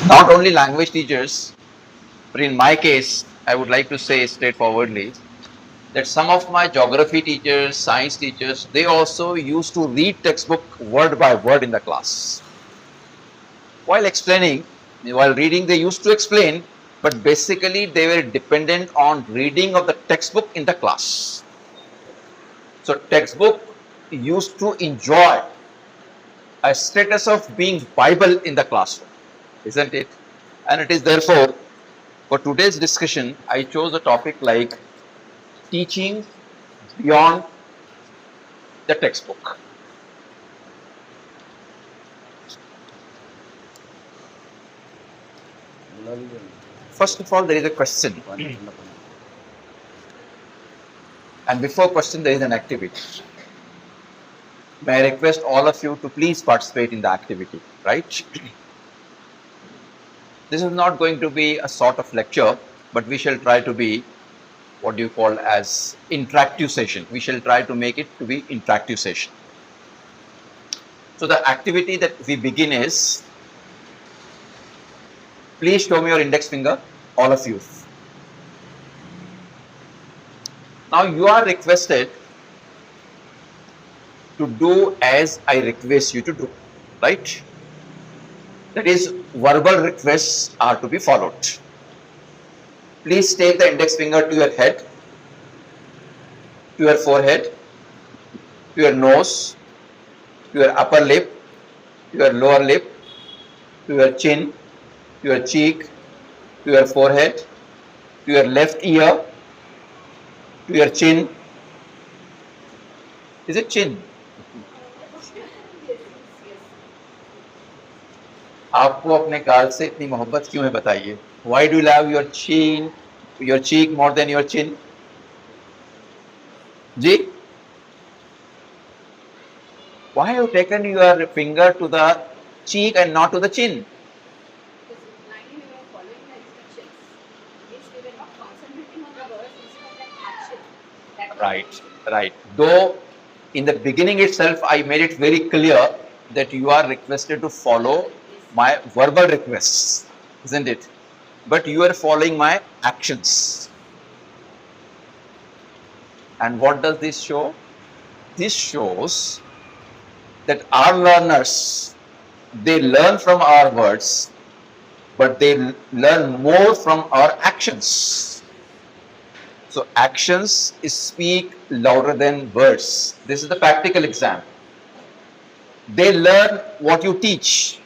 Not only language teachers, but in my case, I would like to say straightforwardly that some of my geography teachers, science teachers, they also used to read textbook word by word in the class. While explaining, while reading, they used to explain, but basically they were dependent on reading of the textbook in the class. So textbook used to enjoy a status of being Bible in the classroom, isn't it? And it is therefore, for today's discussion, I chose a topic like teaching beyond the textbook. First of all, there is a question. And before question, there is an activity. May I request all of you to please participate in the activity, right? This is not going to be a sort of lecture, but we shall try to be what you call as interactive session. We shall try to make it to be interactive session. So the activity that we begin is, please show me your index finger, all of you. Now you are requested to do as I request you to do, right? That is, verbal requests are to be followed. Please take the index finger to your head, to your forehead, to your nose, to your upper lip, to your lower lip, to your chin, to your cheek, to your forehead, to your left ear, to your chin. Is it chin? आपको अपने गाल से इतनी मोहब्बत क्यों है बताइए? Why do you love your chin, your cheek more than your chin? Ji? Why have you taken your finger to the cheek and not to the chin? Because blindly we were following the instructions. Means we were not concentrating on the words instead of that action. Right, right. Though in the beginning itself, I made it very clear that you are requested to follow my verbal requests, isn't it? But you are following my actions. And what does this show? This shows that our learners, they learn from our words, but they learn more from our actions. So actions speak louder than words. This is the practical exam. They learn what you teach,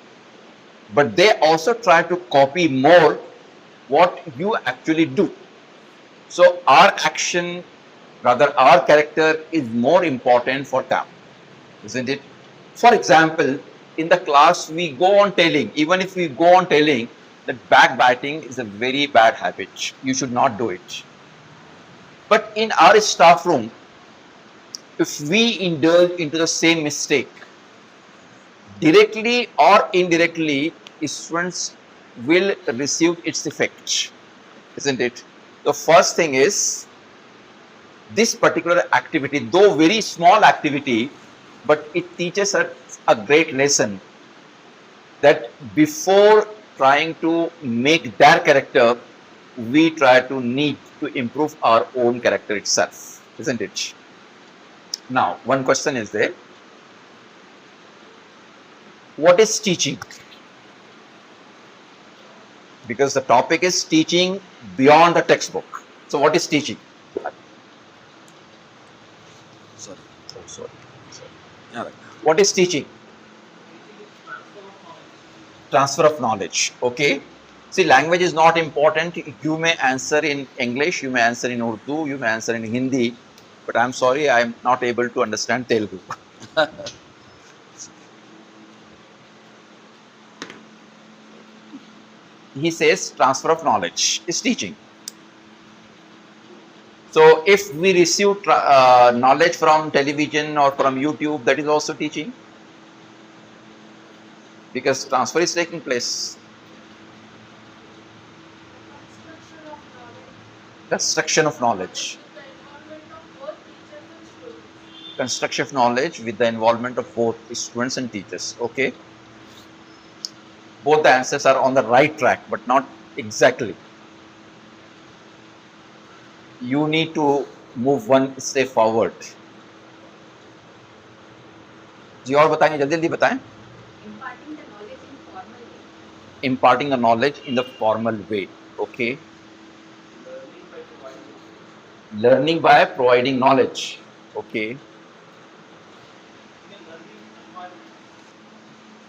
but they also try to copy more what you actually do. So our action, rather our character, is more important for them, isn't it? For example, in the class we go on telling, even if we go on telling that backbiting is a very bad habit, you should not do it. But in our staff room, if we indulge into the same mistake, directly or indirectly, students will receive its effect, isn't it? The first thing is, this particular activity, though very small activity, but it teaches us a great lesson that before trying to make their character, we try to need to improve our own character itself, isn't it? Now, one question is there. What is teaching? Because the topic is teaching beyond the textbook. So what is teaching? Sorry. What is teaching? Transfer of knowledge. Okay. See, language is not important. You may answer in English, you may answer in Urdu, you may answer in Hindi, but I'm sorry, I'm not able to understand Telugu. He says transfer of knowledge is teaching. So if we receive knowledge from television or from YouTube, that is also teaching, because transfer is taking place. Construction of knowledge. Construction of knowledge with the involvement of both students and teachers. Okay. both the answers are on the right track, but not exactly. You need to move one step forward. जी और बताएंगे, जल्दी जल्दी बताएं. Imparting the knowledge in formal way. Imparting the knowledge in the formal way. Okay. Learning by providing knowledge. Okay.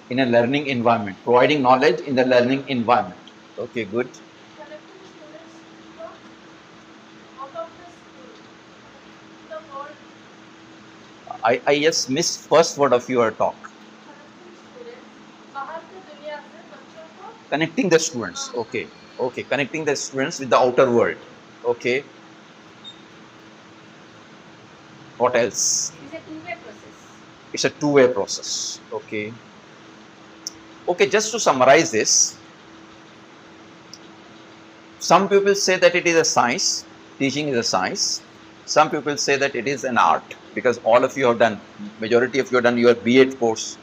In a learning environment. Providing knowledge in the learning environment. Okay, good. Connecting students from out of the school, the world, I just missed first word of your talk. connecting students बाहर की दुनिया से बच्चों को Connecting the students. Okay. Okay. Connecting the students with the outer world. Okay. What else? It is a two-way process. It's a two-way process. Okay. Okay, just to summarize this, some people say that it is a science, teaching is a science. Some people say that it is an art, because all of you have done, majority of you have done your B.Ed course.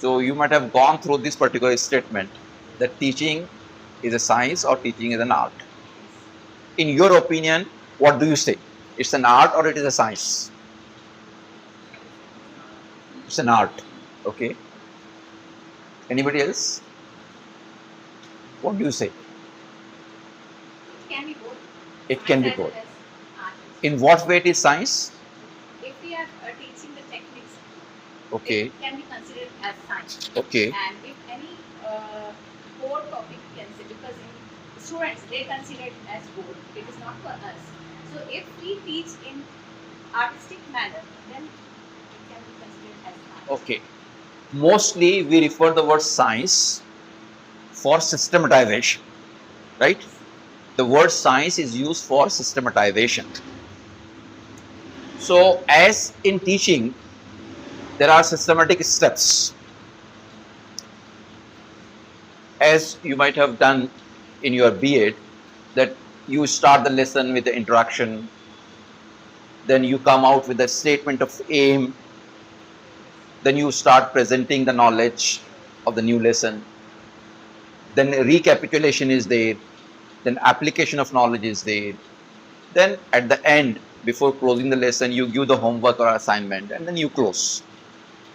So you might have gone through this particular statement that teaching is a science or teaching is an art. In your opinion, what do you say? It's an art or it is a science? It's an art. Okay. Anybody else? What do you say? It can be both. It can be Science as both. well as art. In what way it is science? If we are teaching the techniques, Okay. it can be considered as science. Okay. And if any core topic, we can say, because in students they consider it as core, it is not for us. So if we teach in artistic manner, then it can be considered as science. Okay. Mostly we refer the word science for systematization, right? The word science is used for systematization. So as in teaching, there are systematic steps. As you might have done in your B.Ed, that you start the lesson with the introduction, then you come out with a statement of aim, then you start presenting the knowledge of the new lesson, then recapitulation is there, then application of knowledge is there, then at the end, before closing the lesson, you give the homework or assignment, and then you close.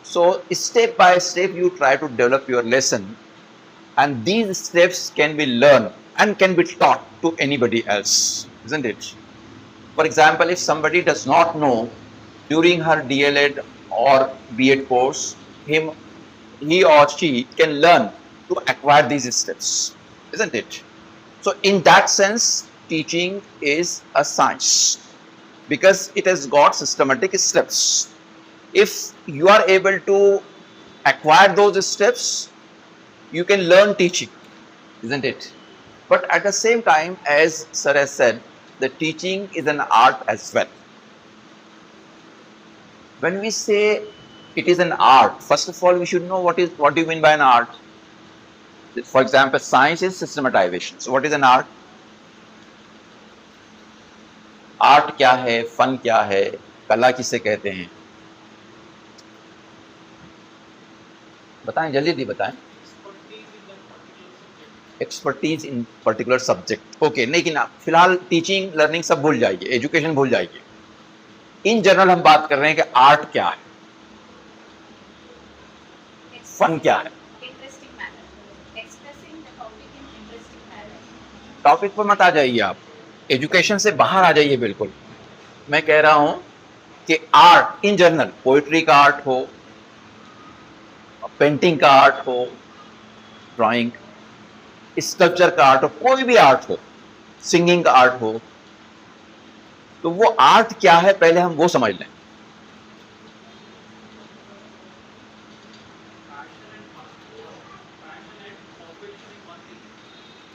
So step by step you try to develop your lesson, and these steps can be learned and can be taught to anybody else, isn't it? For example, if somebody does not know during her DLED or B.Ed course, he or she can learn to acquire these steps, isn't it? So in that sense, teaching is a science because it has got systematic steps. If you are able to acquire those steps, you can learn teaching, isn't it? But at the same time, as Sir has said, the teaching is an art as well. When we say it is an art, first of all, we should know what do you mean by an art? For example, science is systematization. So what is an art? Art क्या है, fun क्या है, कला किसे कहते हैं? बताएं, जल्दी बताएं. Expertise in particular subject. Okay, लेकिन फिलहाल टीचिंग लर्निंग सब भूल जाइए, एजुकेशन भूल जाइए. इन जनरल हम बात कर रहे हैं कि आर्ट क्या है, फन क्या है. Interesting manner. Expressing the topic in interesting manner. Topic पर मत आ जाइए आप, एजुकेशन से बाहर आ जाइए बिल्कुल. मैं कह रहा हूं कि आर्ट इन जनरल, पोइट्री का आर्ट हो, पेंटिंग का आर्ट हो, ड्राइंग, स्कल्पचर का आर्ट हो, कोई भी आर्ट हो, सिंगिंग का आर्ट हो, तो वो आर्ट क्या है पहले हम वो समझ लें.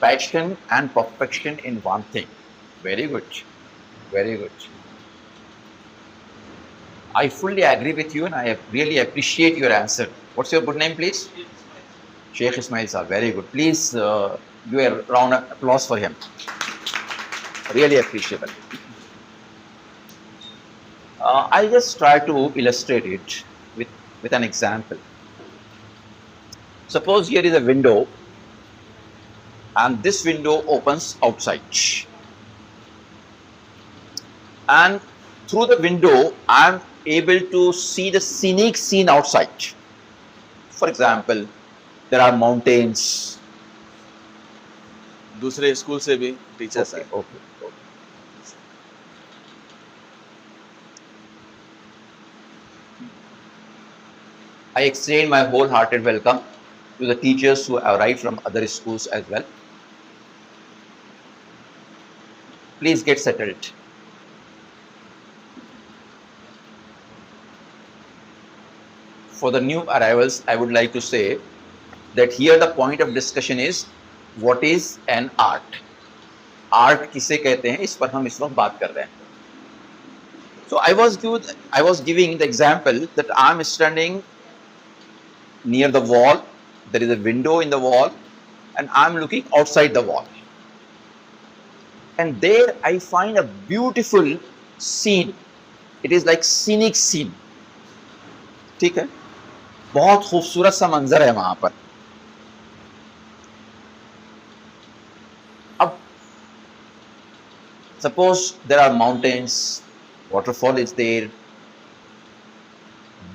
Passion and perfection in one thing. Very good. Very good. I fully agree with you and I really appreciate your answer. What's your good name, please? Sheikh Ismail sir. Very good. Please do a round of applause for him. Really appreciable. I'll just try to illustrate it with an example. Suppose here is a window and this window opens outside. And through the window, I am able to see the scenic scene outside. For example, there are mountains. दूसरे school से भी teachers Okay, आए. okay. I extend my wholehearted welcome to the teachers who arrived from other schools as well. Please get settled. For the new arrivals, I would like to say that here the point of discussion is what is an art. Art किसे कहते हैं, इस पर हम इस वक्त बात कर रहे हैं. So I was giving the example that I am standing near the wall. There is a window in the wall, and I am looking outside the wall. And there I find a beautiful scene. It is like scenic scene. ठीक है, बहुत खूबसूरत सा मंजर है वहां पर. अब suppose there are mountains, waterfall is there,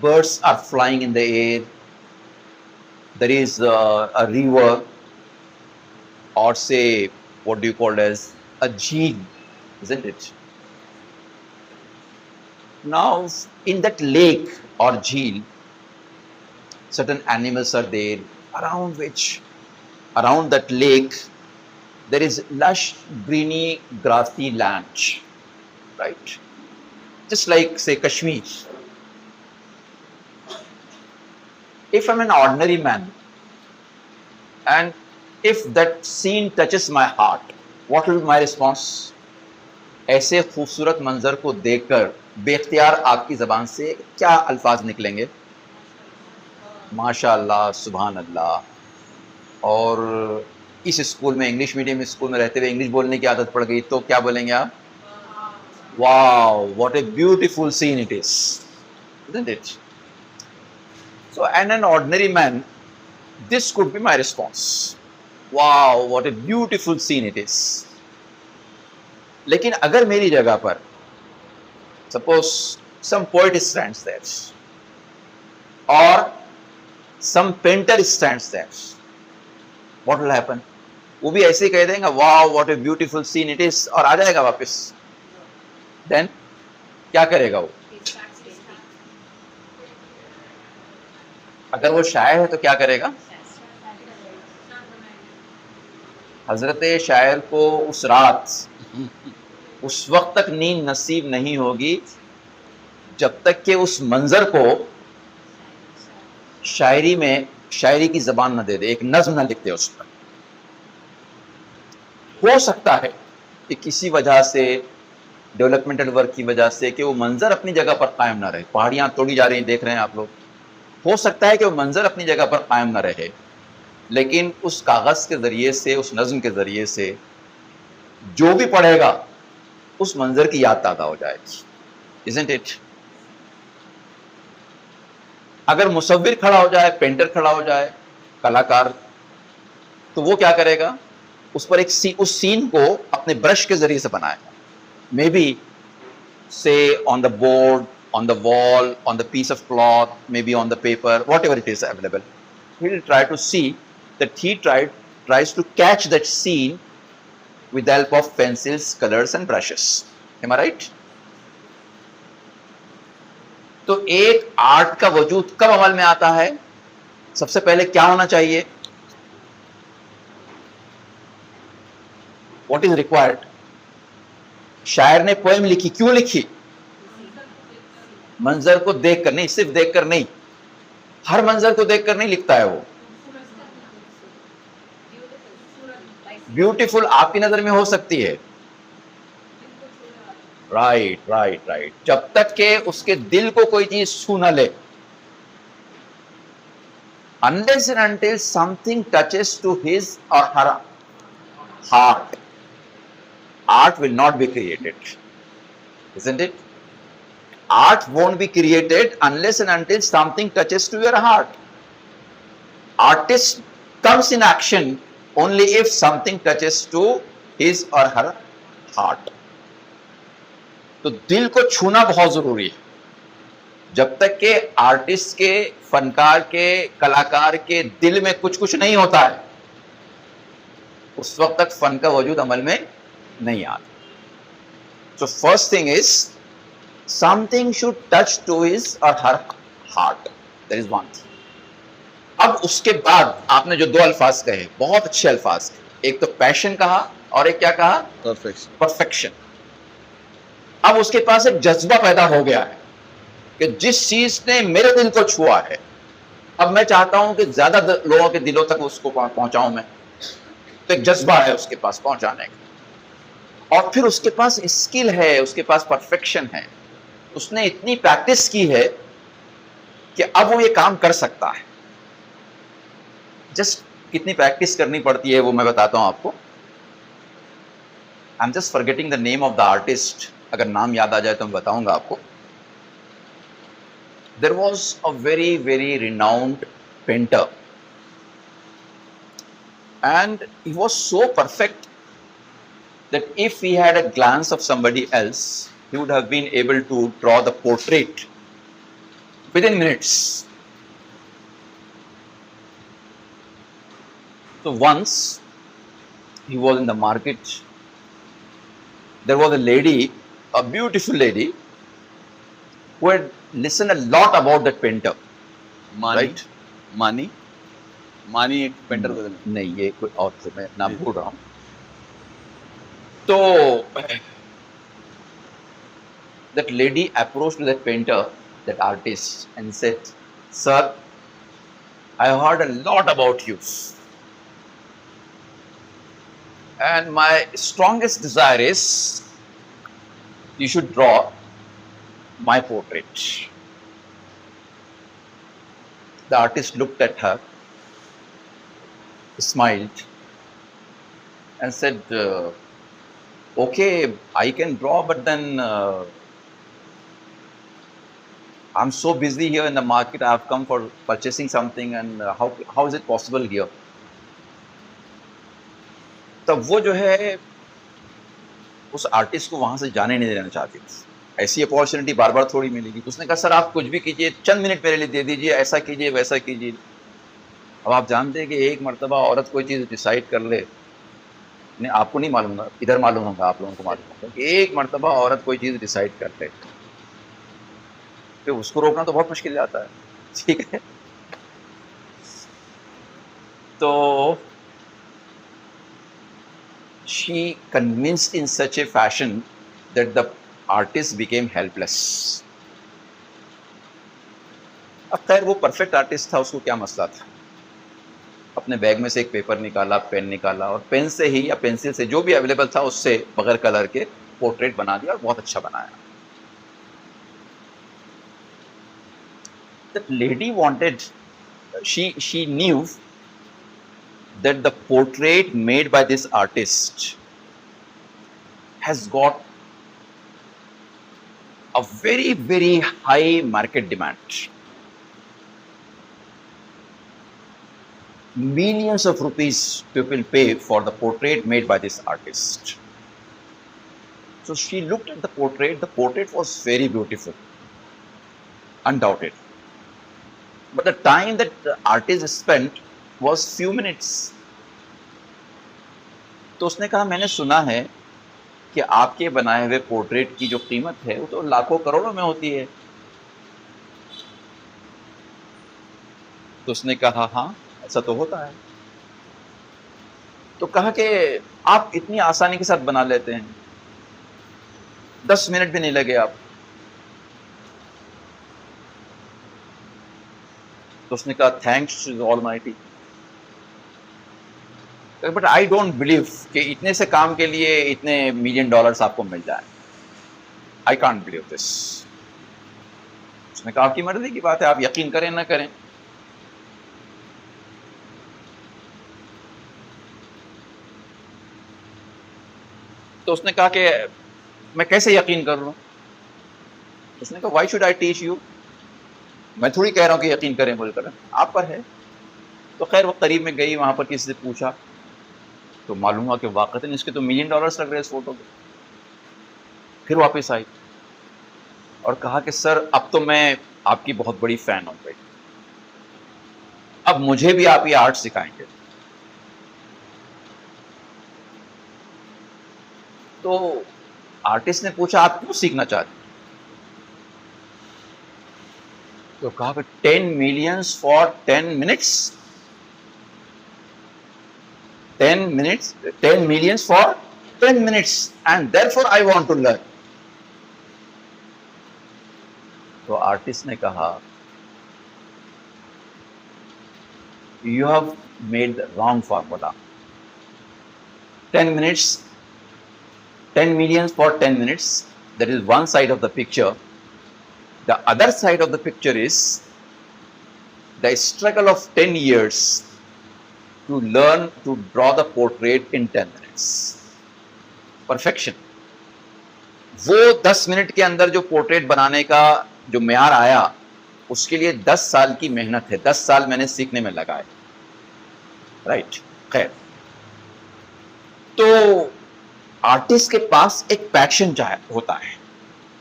birds are flying in the air, there is a river, or say what do you call it as a jheel, isn't it? Now in that lake or jheel, certain animals are there, around that lake there is lush greeny grassy land, right? Just like say Kashmir. If I'm an ordinary man and if that scene touches my heart, what will be my response? ऐसे खूबसूरत मंजर को देखकर बेख्तियार आपकी ज़बान से क्या अल्फाज निकलेंगे? माशाअल्लाह, सुभान अल्लाह. और इस स्कूल में, इंग्लिश मीडियम स्कूल में रहते हुए इंग्लिश बोलने की आदत पड़ गई तो क्या बोलेंगे आप? Wow, what a beautiful seen it is, isn't it? So, and an ordinary man, this could be my response. Wow, what a beautiful scene it is. लेकिन अगर मेरी जगह पर suppose some poet stands there or some painter stands there, what will happen? वो भी ऐसे ही कह देंगे wow, what a beautiful scene it is और आ जाएगा वापस. Then क्या करेगा वो? अगर वो शायर है तो क्या करेगा? हजरत शायर को उस रात, उस वक्त तक नींद नसीब नहीं होगी जब तक कि उस मंजर को शायरी की जबान न दे दे, एक नज्म न लिख दे उस पर. हो सकता है कि किसी वजह से, डेवलपमेंटल वर्क की वजह से, कि वो मंजर अपनी जगह पर कायम ना रहे. पहाड़ियां तोड़ी जा रही, देख रहे हैं आप लोग. हो सकता है कि वो मंजर अपनी जगह पर कायम ना रहे, लेकिन उस कागज के जरिए से, उस नज्म के जरिए से जो भी पढ़ेगा उस मंजर की याद ताज़ा हो जाएगी. Isn't it? अगर मुसव्विर खड़ा हो जाए, पेंटर खड़ा हो जाए, कलाकार, तो वो क्या करेगा? उस पर उस सीन को अपने ब्रश के जरिए से बनाएगा. मे बी से on the board, on the wall, on the piece of cloth, maybe on the paper, whatever it is available. He will try to see that he tries to catch that scene with the help of pencils, colors and brushes. Am I right? तो एक art का वजूद कब अमल में आता है? सबसे पहले क्या होना चाहिए? What is required? शायर ने पोएम लिखी, क्यों लिखी? मंजर को देखकर नहीं, सिर्फ देखकर नहीं, हर मंजर को देखकर नहीं लिखता है वो. ब्यूटीफुल आपकी नजर में हो सकती है, राइट, जब तक के उसके दिल को कोई चीज छू न ले. Unless and until something touches to his or her heart, art will not be created, isn't it? Art won't be created unless and until something touches to your heart. artist comes in action only if something touches to his or her heart. तो दिल को छूना बहुत जरूरी है. जब तक के आर्टिस्ट के, फनकार के, कलाकार के दिल में कुछ कुछ नहीं होता है, उस वक्त तक फन का वजूद अमल में नहीं आता. So first thing is something should touch to his or her heart. That is one thing. अब उसके बाद आपने जो दो अल्फाज कहे, बहुत अच्छे अल्फाज कहे. एक तो पैशन कहा और एक क्या कहा? Perfection. परफेक्शन. अब उसके पास एक जज्बा पैदा हो गया है कि जिस चीज ने मेरे दिल को छुआ है, अब मैं चाहता हूं कि ज्यादा लोगों के दिलों तक उसको पहुंचाऊं मैं. तो एक जज्बा है उसके पास पहुंचाने का. और फिर उसके पास स्किल है, उसके पास परफेक्शन है. उसने इतनी प्रैक्टिस की है कि अब वो ये काम कर सकता है. जस्ट कितनी प्रैक्टिस करनी पड़ती है वो मैं बताता हूं आपको. I am just forgetting the name of the artist. अगर नाम याद आ जाए तो मैं बताऊंगा आपको. There was a very very renowned painter and he was so perfect that if he had a glance of somebody else, he would have been able to draw the portrait within minutes. So once he was in the market, there was a lady, a beautiful lady, who had listened a lot about that painter. Mani. Right? Mani. मानी एक painter बदल. नहीं, ये कोई और से मैं नाम भूल रहा हूं. तो that lady approached that painter, that artist, and said, "Sir, I heard a lot about you, and my strongest desire is you should draw my portrait." The artist looked at her, smiled, and said, "Okay, I can draw, but then I'm so busy here in the market. I have come for purchasing something, and how is it possible here?" तब वो जो है उस artist को वहां से जाने नहीं देना चाहती थी. ऐसी अपॉर्चुनिटी बार बार थोड़ी मिलेगी. उसने कहा, "सर, आप कुछ भी कीजिए, चंद मिनट मेरे लिए दे दीजिए, ऐसा कीजिए, वैसा कीजिए." अब आप जानते हैं कि एक मर्तबा औरत कोई चीज़ डिसाइड कर ले, नहीं आपको नहीं मालूम होगा, इधर मालूम होगा, आप लोगों को मालूम होगा कि एक मर्तबा औरत कोई चीज़ डिसाइड कर ले, तो उसको रोकना तो बहुत मुश्किल जाता है. ठीक है. तो she convinced in such a fashion that the artist became helpless. अब खैर वो परफेक्ट आर्टिस्ट था, उसको क्या मसला था. अपने बैग में से एक पेपर निकाला, पेन निकाला, और पेन से ही या पेंसिल से जो भी अवेलेबल था उससे बगैर कलर के पोर्ट्रेट बना दिया, और बहुत अच्छा बनाया. That lady wanted, she knew that the portrait made by this artist has got a very very high market demand. Millions of rupees people pay for the portrait made by this artist. So she looked at the portrait. The portrait was very beautiful, undoubted. But the time that the artist spent was few minutes. तो उसने कहा, "मैंने सुना है कि आपके बनाए हुए पोर्ट्रेट की जो कीमत है वो तो लाखों करोड़ों में होती है." तो उसने कहा, "हाँ, ऐसा तो होता है." तो कहा कि आप इतनी आसानी के साथ बना लेते हैं, 10 मिनट भी नहीं लगे आप. तो उसने कहा, "thanks to the almighty, but I don't believe कि इतने से काम के लिए इतने $1,000,000 आपको मिल जाए. I can't believe this." उसने कहा, "आपकी मर्जी की बात है, आप यकीन करें ना करें." तो उसने कहा कि मैं कैसे यकीन कर लूं. उसने कहा, "why should I teach you?" मैं थोड़ी कह रहा हूं कि यकीन करें, बोलकर आप पर है. तो खैर वो करीब में गई, वहाँ पर किसी से पूछा तो मालूम हुआ कि वाकई इसके तो $1 मिलियन लग रहे हैं इस फोटो पे। फिर वापस आई और कहा कि सर अब तो मैं आपकी बहुत बड़ी फैन हो गई, अब मुझे भी आप ये आर्ट सिखाएंगे। तो आर्टिस्ट ने पूछा आप क्यों सीखना चाहते हैं? तो कहा कि 10 millions for 10 minutes, 10 millions for 10 minutes and therefore I want to learn. तो आर्टिस्ट ने कहा you have made the wrong formula. 10 minutes, 10 millions for 10 minutes, that is one side of the picture. The other side of the picture is the struggle of 10 years to learn to draw the portrait in 10 minutes. Perfection. वो 10 minute के अंदर जो portrait बनाने का जो म्यार आया, उसके लिए 10 साल की मेहनत है, 10 साल मैंने सीखने में लगाए। राइट, खैर, तो आर्टिस्ट के पास एक पैशन होता है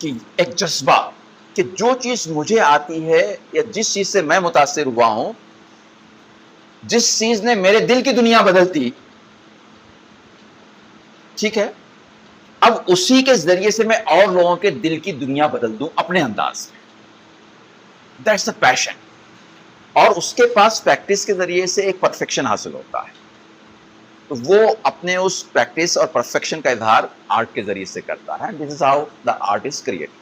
कि एक जज्बा कि जो चीज मुझे आती है या जिस चीज से मैं मुतासिर हुआ हूं, जिस चीज ने मेरे दिल की दुनिया बदल दी, ठीक है, अब उसी के जरिए से मैं और लोगों के दिल की दुनिया बदल दूं अपने अंदाज में। That's the passion. और उसके पास प्रैक्टिस के जरिए से एक परफेक्शन हासिल होता है, तो वो अपने उस प्रैक्टिस और परफेक्शन का इजहार आर्ट के जरिए से करता है। This is how the art is created.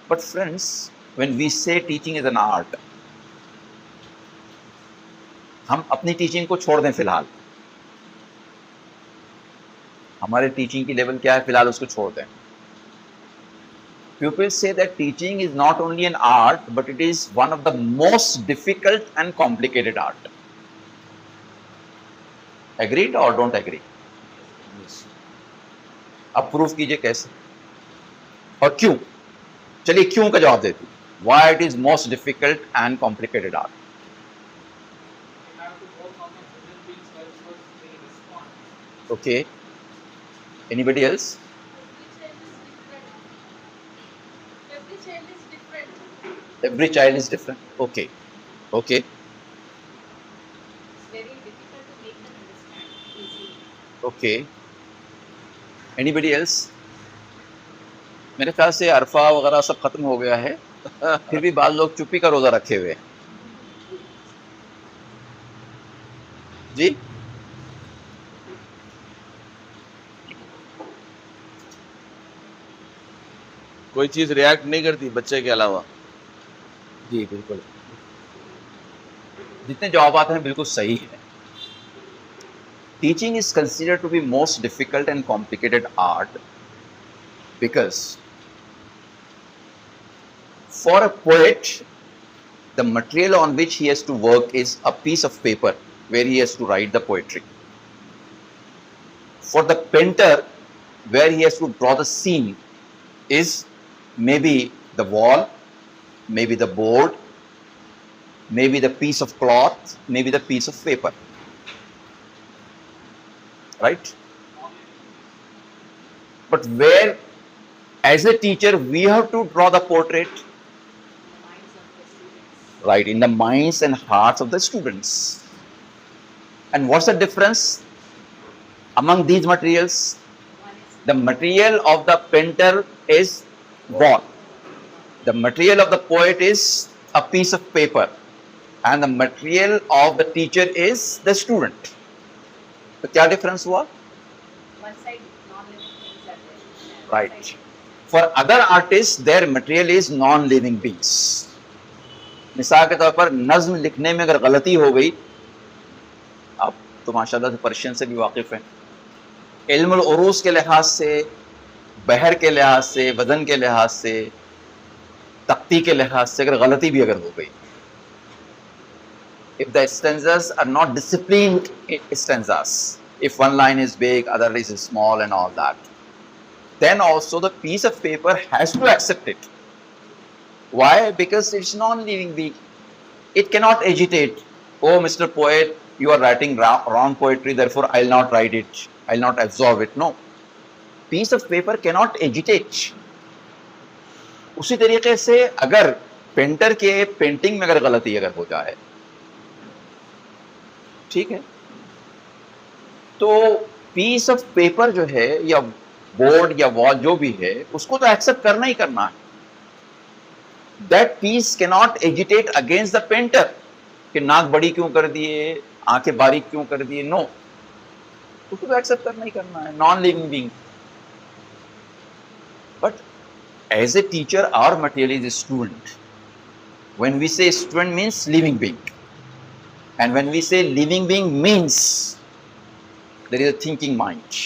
But friends, when we say teaching is an art, हम अपनी टीचिंग को छोड़ दें फिलहाल, हमारे टीचिंग की लेवल क्या है फिलहाल उसको छोड़ दें। People say that teaching is not only an art, but it is one of the most difficult and complicated art. Agreed or don't agree? अब प्रूफ कीजिए कैसे और क्यों। चलिए क्यों का जवाब देती। Why it is most difficult and complicated art? You have to work on the human beings versus they respond. Okay. Anybody else? Every child is different. Every child is different. Okay. Okay. It's very difficult to make them understand easily. Okay. Anybody else? मेरे ख्याल से अरफा वगैरह सब खत्म हो गया है, फिर भी बाद लोग चुप्पी का रोजा रखे हुए हैं। जी, कोई चीज रिएक्ट नहीं करती बच्चे के अलावा। जी बिल्कुल, जितने जवाब हैं बिल्कुल सही है। Teaching is considered to be most difficult and complicated art because for a poet, the material on which he has to work is a piece of paper where he has to write the poetry. For the painter, where he has to draw the scene is maybe the wall, maybe the board, maybe the piece of cloth, maybe the piece of paper. Right? But where, as a teacher, we have to draw the portrait, The minds of the students. right, in the minds and hearts of the students. And what's the difference among these materials? One is The material of the painter is wall. The material of the poet is a piece of paper. And the material of the teacher is the student. तो क्या difference हुआ? one side non-living things are there. and Right. one side For other artists, their material is non-living beings. मिसाल के तौर पर नज्म लिखने में अगर गलती हो गई, आप तो माशाल्लाह से पर्शियन से भी वाकिफ हैं, इल्मुल उरूस के लिहाज से, बहर के लिहाज से, वजन के लिहाज से, तख्ती के लिहाज से अगर गलती भी अगर हो गई, if the stanzas are not disciplined stanzas, if one line is big, other is small and all that, then also the piece of paper has to accept it. Why? Because it's non-living being. It cannot agitate. Oh, Mr. Poet, you are writing wrong poetry, therefore I'll not write it. I'll not absorb it. No. Piece of paper cannot agitate. उसी तरीके से अगर painter के painting में अगर गलती अगर हो जाए, ठीक है, तो पीस ऑफ पेपर जो है या बोर्ड या वॉल जो भी है उसको तो एक्सेप्ट करना ही करना है. That piece cannot agitate against the painter कि नाक बड़ी क्यों कर दिए, आंखें बारीक क्यों कर दिए. नो, उसको तो एक्सेप्ट करना ही करना है, non living being. But as a teacher, our material is a student. When we say student means living being, and when we say living being means there is a thinking mind,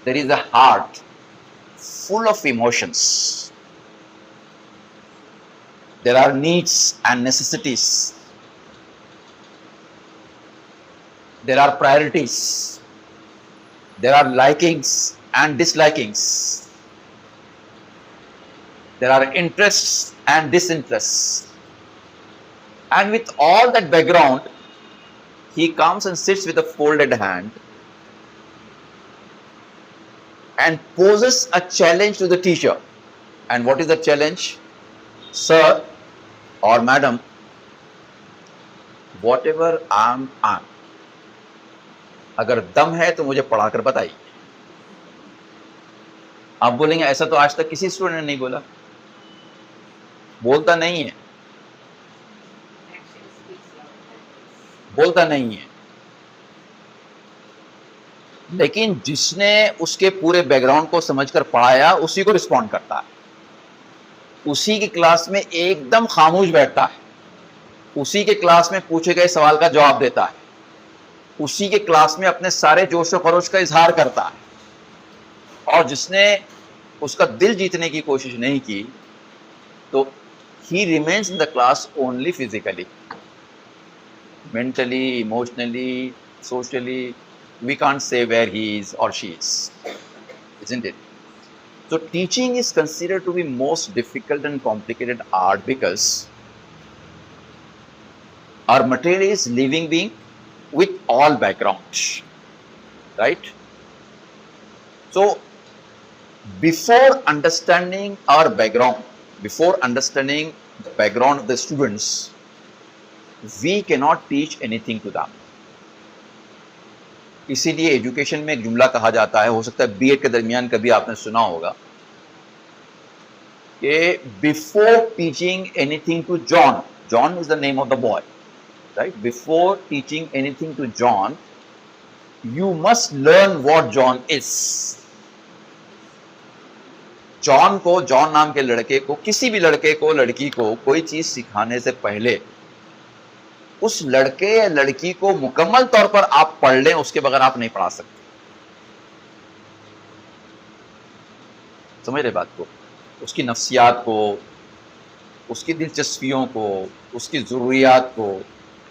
there is a heart full of emotions, there are needs and necessities, there are priorities, there are likings and dislikings, there are interests and disinterests. And with all that background, he comes and sits with a folded hand and poses a challenge to the teacher. And what is the challenge? Sir or madam, whatever I'm, अगर दम है तो मुझे पढ़ाकर बताइए. आप बोलेंगे ऐसा तो आज तक किसी स्टूडेंट ने नहीं बोला. बोलता नहीं है, Action speaks louder than words. बोलता नहीं है, लेकिन जिसने उसके पूरे बैकग्राउंड को समझकर पढ़ाया उसी को रिस्पॉन्ड करता है, उसी की क्लास में एकदम खामोश बैठता है, उसी के क्लास में पूछे गए सवाल का जवाब देता है, उसी के क्लास में अपने सारे जोश और खरोश का इजहार करता है. और जिसने उसका दिल जीतने की कोशिश नहीं की तो he remains in the class only physically, mentally, emotionally, socially. We can't say where he is or she is, isn't it? So teaching is considered to be most difficult and complicated art because our material is living being with all backgrounds, right? So before understanding our background, before understanding the background of the students, we cannot teach anything to them. इसीलिए education में एक जुमला कहा जाता है, हो सकता है बीएड के दरमियान कभी आपने सुना होगा कि before teaching anything to John, John is the name of the boy, right, before teaching anything to John you must learn what John is. John को, जॉन नाम के लड़के को, किसी भी लड़के को, लड़की को कोई चीज सिखाने से पहले उस लड़के या लड़की को मुकम्मल तौर पर आप पढ़ लें, उसके बगैर आप नहीं पढ़ा सकते. समझ रहे बात को? उसकी नफ्सियात को, उसकी दिलचस्पियों को, उसकी ज़रूरियात को.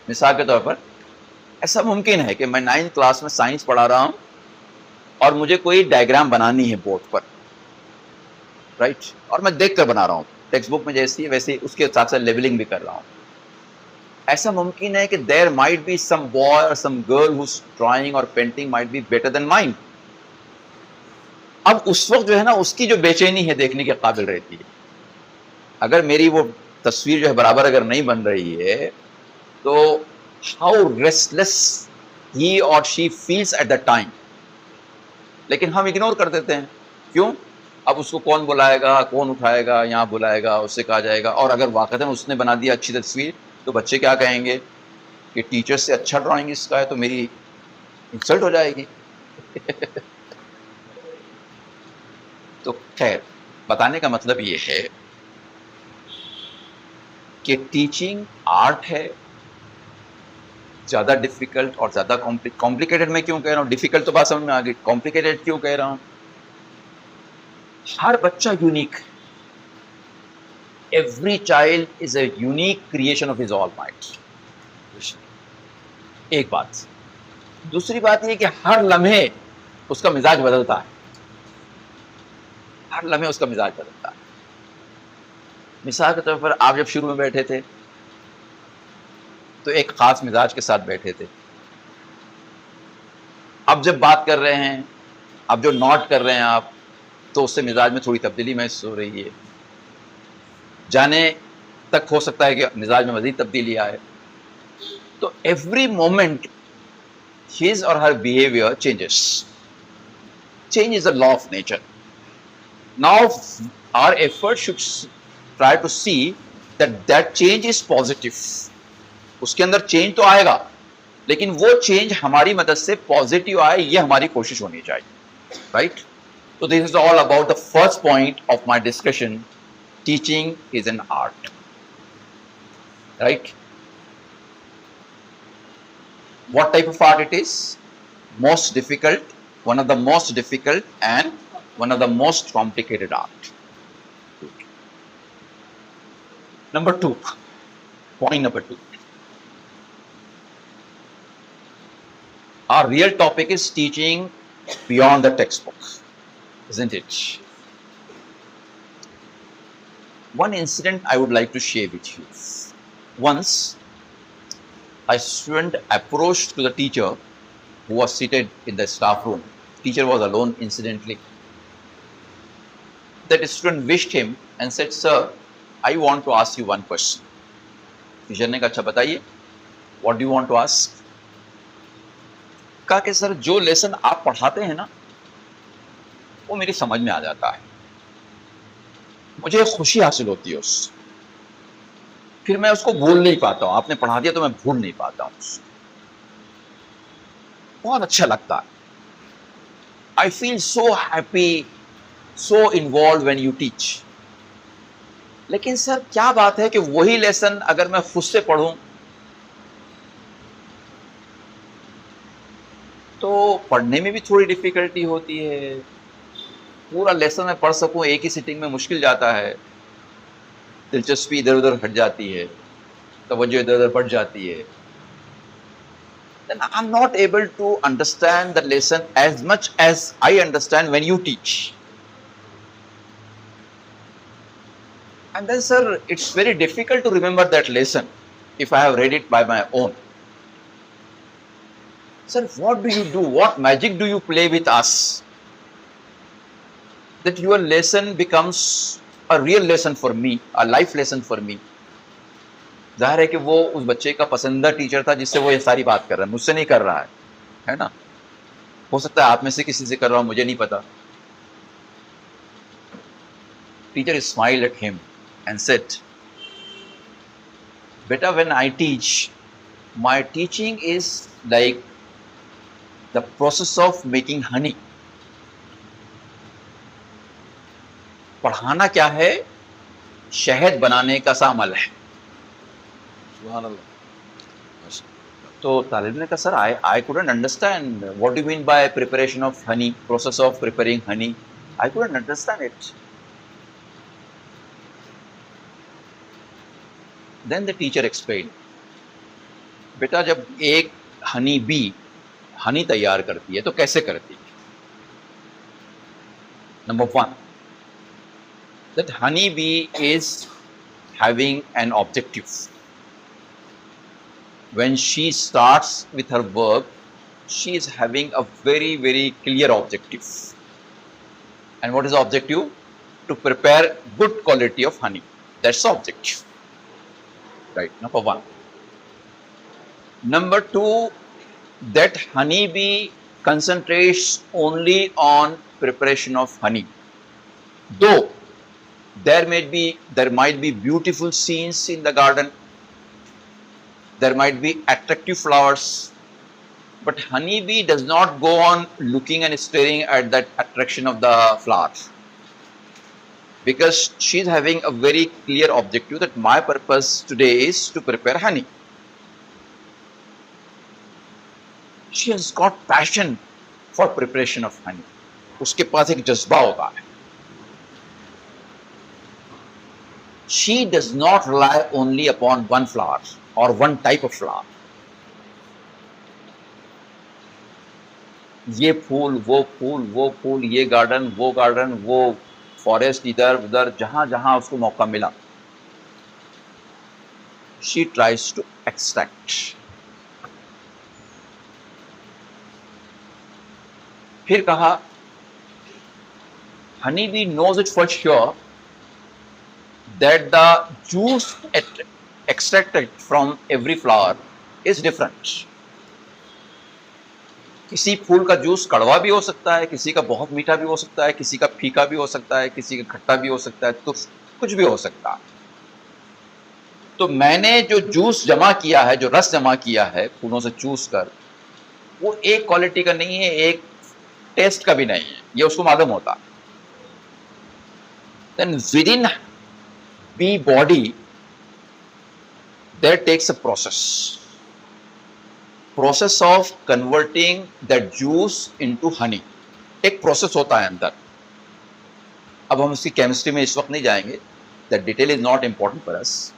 मिसाल के तौर पर ऐसा मुमकिन है कि मैं 9th क्लास में साइंस पढ़ा रहा हूं और मुझे कोई डायग्राम बनानी है बोर्ड पर, राइट, और मैं देख कर बना रहा हूँ, टेक्स्ट बुक में जैसी है वैसे उसके साथ साथ लेवलिंग भी कर रहा हूँ. ऐसा मुमकिन है कि there might be some boy और सम गर्ल हुज ड्राइंग और painting might be better than mine. अब उस वक्त जो है ना उसकी जो बेचैनी है देखने के काबिल रहती है. अगर मेरी वो तस्वीर जो है बराबर अगर नहीं बन रही है तो हाउ रेस्टलेस ही और she feels at the time. लेकिन हम इग्नोर कर देते हैं. क्यों? अब उसको कौन बुलाएगा, कौन उठाएगा, यहाँ बुलाएगा, उससे कहा जाएगा. और अगर वाकईतन उसने बना दिया अच्छी तस्वीर तो बच्चे क्या कहेंगे कि टीचर से अच्छा ड्राइंग इसका है, तो मेरी इंसल्ट हो जाएगी. तो खैर, बताने का मतलब ये है कि टीचिंग आर्ट है, ज़्यादा डिफिकल्ट और ज़्यादा कॉम्प्लिकेटेड. मैं क्यों कह रहा हूँ डिफिकल्ट, तो बात समझ में आ गई. कॉम्प्लिकेटेड क्यों कह रहा हूँ? हर बच्चा unique. Every child is a unique creation of his almighty. एक बात. दूसरी बात यह कि हर लम्हे उसका मिजाज बदलता है, हर लम्हे उसका मिजाज बदलता है. मिसाल के तौर पर आप जब शुरू में बैठे थे तो एक खास मिजाज के साथ बैठे थे, अब जब बात कर रहे हैं, अब जो नॉट कर रहे हैं आप, तो उससे मिजाज में थोड़ी तब्दीली महसूस हो रही है। जाने तक हो सकता है कि मिजाज में मजीद तब्दीली आए। तो every moment his or her behavior changes. Change is a law of nature. Now our effort should try to see that change is positive. उसके अंदर चेंज तो आएगा, लेकिन वो चेंज हमारी मदद से पॉजिटिव आए, ये हमारी कोशिश होनी चाहिए, right? So this is all about the first point of my discussion. Teaching is an art, right? What type of art it is? Most difficult, one of the most difficult and one of the most complicated art. Number 2, point number 2. Our real topic is teaching beyond the textbook, isn't it? One incident I would like to share with you. Once, a student approached to the teacher who was seated in the staff room. Teacher was alone, incidentally. That student wished him and said, "Sir, I want to ask you one question." Teacher ने कहा, अच्छा बताइए, what do you want to ask? कहा कि sir जो lesson आप पढ़ाते हैं ना, वो मेरी समझ में आ जाता है, मुझे खुशी हासिल होती है उससे, फिर मैं उसको भूल नहीं पाता हूं। आपने पढ़ा दिया तो मैं भूल नहीं पाता हूं उसको, बहुत अच्छा लगता है। I feel so happy, so involve when you teach. लेकिन सर क्या बात है कि वही लेसन अगर मैं खुद से पढ़ूं तो पढ़ने में भी थोड़ी डिफिकल्टी होती है। पूरा लेसन मैं पढ़ सकूं एक ही सिटिंग में मुश्किल जाता है, दिलचस्पी इधर उधर हट जाती है, तवज्जो इधर उधर बढ़ जाती है। Then I'm not able to understand the lesson as much as I understand when you teach. And then sir, it's very difficult to remember that lesson if I have read it by my own. Sir, what do you do? What magic do you play with us that your lesson becomes a real lesson for me, a life lesson for me? जाहिर है कि वो उस बच्चे का पसंदीदा teacher था जिससे वो ये सारी बात कर रहा है, मुझसे नहीं कर रहा है ना? हो सकता है आप में से किसी से कर रहा हूं, मुझे नहीं पता। Teacher smiled at him and said, "Beta, when I teach, my teaching is like the process of making honey." पढ़ाना क्या है? शहद बनाने का सा अमल है। सुभान अल्लाह। तो तालिब ने कहा, sir I couldn't understand what do you mean by preparation of honey, process of preparing honey. I couldn't understand it. Then the teacher explained, बेटा जब एक हनी बी हनी तैयार करती है तो कैसे करती है? Number 1, that honey bee is having an objective. When she starts with her work, she is having a very, very clear objective. And what is the objective? To prepare good quality of honey. That's the objective. Right, number 1. Number 2, that honey bee concentrates only on preparation of honey. Though there might be beautiful scenes in the garden, there might be attractive flowers, but honey bee does not go on looking and staring at that attraction of the flowers, because she is having a very clear objective that my purpose today is to prepare honey. She has got passion for preparation of honey. उसके पास एक जज्बा होता है। She does not rely only upon one flower or one type of flower. ये फूल, वो फूल, ये garden, वो forest, इधर उधर जहां जहां उसको मौका मिला she tries to extract. फिर कहा, honey bee knows it for sure that the juice extracted from every flower is different. किसी फूल का जूस कड़वा भी हो सकता है, किसी का बहुत मीठा भी हो सकता है, किसी का फीका भी हो सकता है, किसी का खट्टा भी हो सकता है, तो कुछ भी हो सकता है। तो मैंने जो जूस जमा किया है, जो रस जमा किया है फूलों से चूस कर, वो एक क्वालिटी का नहीं है, एक टेस्ट का भी नहीं है, ये उसको मालूम होता। Then within bee body there takes a process of converting that juice into honey. एक प्रोसेस होता है अंदर। अब हम उसकी केमिस्ट्री में इस वक्त नहीं जाएंगे, that detail is not important for us.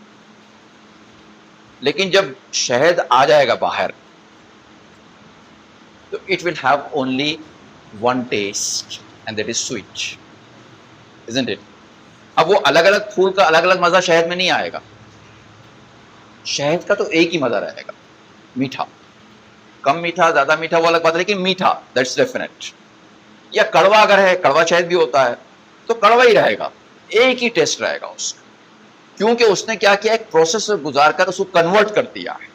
लेकिन जब शहद आ जाएगा बाहर, तो it will have only one taste and that is sweet, isn't it? अब वो अलग अलग फूल का अलग अलग मजा शहद में नहीं आएगा। शहद का तो एक ही मजा रहेगा, मीठा। कम मीठा, ज्यादा मीठा वो अलग बात है, लेकिन मीठा दैट्स डेफिनेट। या कड़वा अगर है, कड़वा शहद भी होता है, तो कड़वा ही रहेगा, एक ही टेस्ट रहेगा उसका, क्योंकि उसने क्या किया, एक प्रोसेस से गुजार कर उसको कन्वर्ट कर दिया है।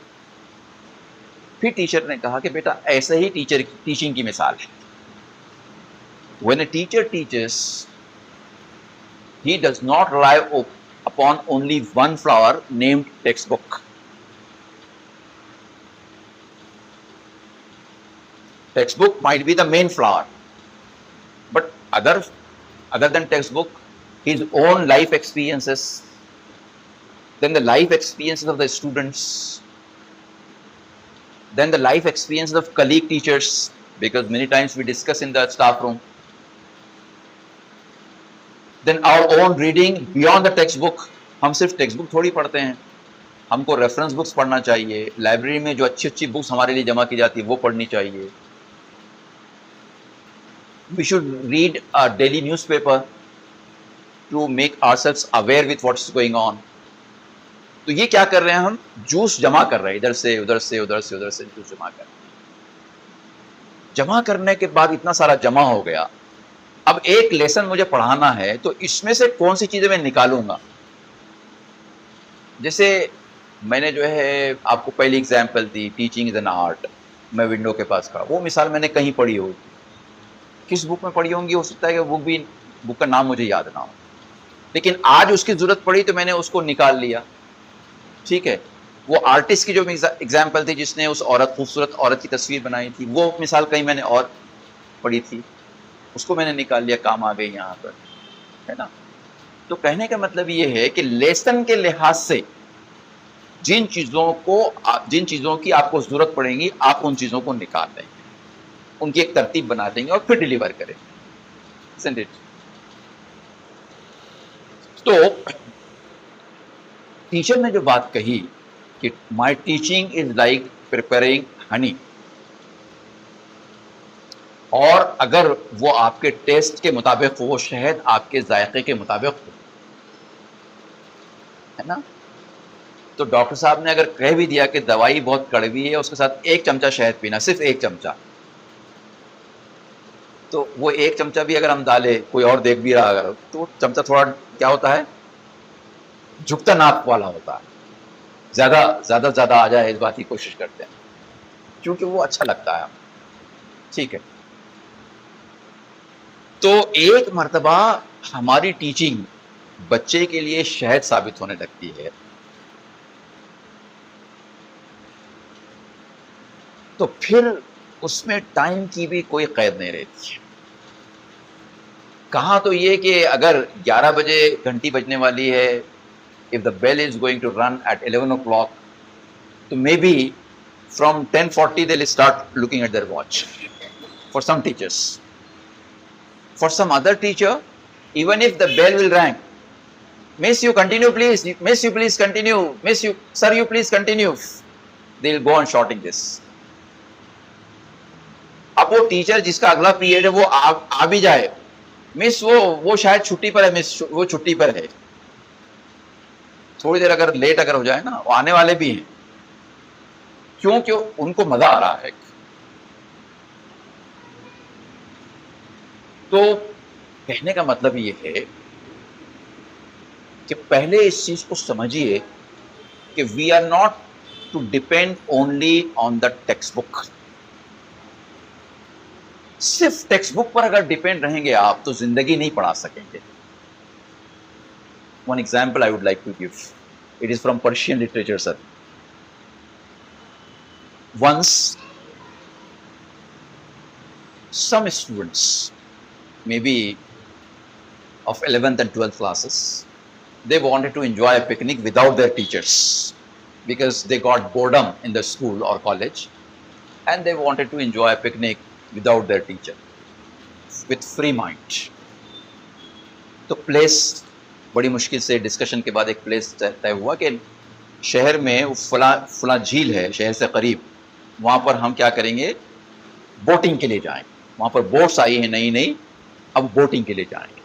फिर टीचर ने कहा कि बेटा ऐसे ही टीचिंग की मिसाल है। When a teacher teaches, he does not rely upon only one flower named textbook. Textbook might be the main flower, but other than textbook, his own life experiences, then the life experiences of the students, then the life experiences of colleague teachers, because many times we discuss in the staff room, then our own reading beyond the textbook. हम सिर्फ text book थोड़ी पढ़ते हैं, हमको reference books पढ़ना चाहिए, library में जो अच्छी अच्छी बुक्स हमारे लिए जमा की जाती है वो पढ़नी चाहिए। We should read a daily newspaper to make ourselves aware with what's going on. तो ये क्या कर रहे हैं, हम जूस जमा कर रहे हैं, इधर से उधर से उधर से उधर से जूस जमा कर रहे हैं। जमा करने के बाद इतना सारा जमा हो गया, अब एक लेसन मुझे पढ़ाना है, तो इसमें से कौन सी चीजें मैं निकालूंगा। जैसे मैंने जो है आपको पहली example the, teaching is an art, मैं विंडो के पास खड़ा, वो मिसाल मैंने कहीं पढ़ी होगी, किस बुक में पढ़ी होंगी, हो सकता है कि बुक का नाम मुझे याद ना हो, लेकिन आज उसकी जरूरत पड़ी तो मैंने उसको निकाल लिया। ठीक है, वो आर्टिस्ट की जो एग्जाम्पल थी जिसने उस खूबसूरत औरत की तस्वीर बनाई थी, वो मिसाल कहीं मैंने और पढ़ी थी, उसको मैंने निकाल लिया, काम आ गई यहाँ पर, है ना। तो कहने का मतलब ये है कि लेसन के लिहाज से जिन चीज़ों की आपको ज़रूरत पड़ेगी, आप उन चीज़ों को निकाल देंगे, उनकी एक तरतीब बना देंगे और फिर डिलीवर करेंगे। Isn't it? तो टीचर ने जो बात कही कि my teaching is like preparing Honey, और अगर वो आपके टेस्ट के मुताबिक हो, शहद आपके जायके के मुताबिक हो, है ना। तो डॉक्टर साहब ने अगर कह भी दिया कि दवाई बहुत कड़वी है, उसके साथ 1 चमचा शहद पीना, सिर्फ 1 चमचा, तो वो 1 चमचा भी अगर हम डाले, कोई और देख भी रहा अगर, तो चमचा थोड़ा क्या होता है, झुकता नाप वाला होता है, ज्यादा आ जाए इस बात की कोशिश करते हैं, क्योंकि वो अच्छा लगता है। ठीक है, तो एक मर्तबा हमारी टीचिंग बच्चे के लिए शहद साबित होने लगती है, तो फिर उसमें टाइम की भी कोई कैद नहीं रहती है। कहा तो ये कि अगर 11 बजे घंटी बजने वाली है, if the bell is going to run at 11 o'clock, तो maybe from 10:40 they will start looking at their watch, for some teachers. For some other teacher, even if the bell will ring, miss you continue please, miss you please continue, miss you sir you please continue, they will go on shouting this. अब वो teacher जिसका अगला period है वो आ भी जाए, miss वो शायद छुट्टी पर है, मिस वो छुट्टी पर है, थोड़ी देर अगर लेट अगर हो जाए ना, वो आने वाले भी हैं, क्योंकि उनको मजा आ रहा है। तो कहने का मतलब ये है कि पहले इस चीज को समझिए कि we are not to depend only on the text book. सिर्फ टेक्स्ट बुक पर अगर डिपेंड रहेंगे आप तो जिंदगी नहीं पढ़ा सकेंगे। One example I would like to give, it is from Persian literature sir. Once, some students, maybe of 11th and 12th classes, they wanted to enjoy a picnic without their teachers because they got boredom in the school or college, and they wanted to enjoy a picnic without their teacher with free mind. तो place बड़ी मुश्किल से discussion के बाद एक place तय हुआ कि शहर में वो फला झील है शहर से करीब, वहाँ पर हम क्या करेंगे, बोटिंग के लिए जाएंगे। वहाँ पर बोट्स आई हैं नई नई, अब बोटिंग के लिए जाएंगे।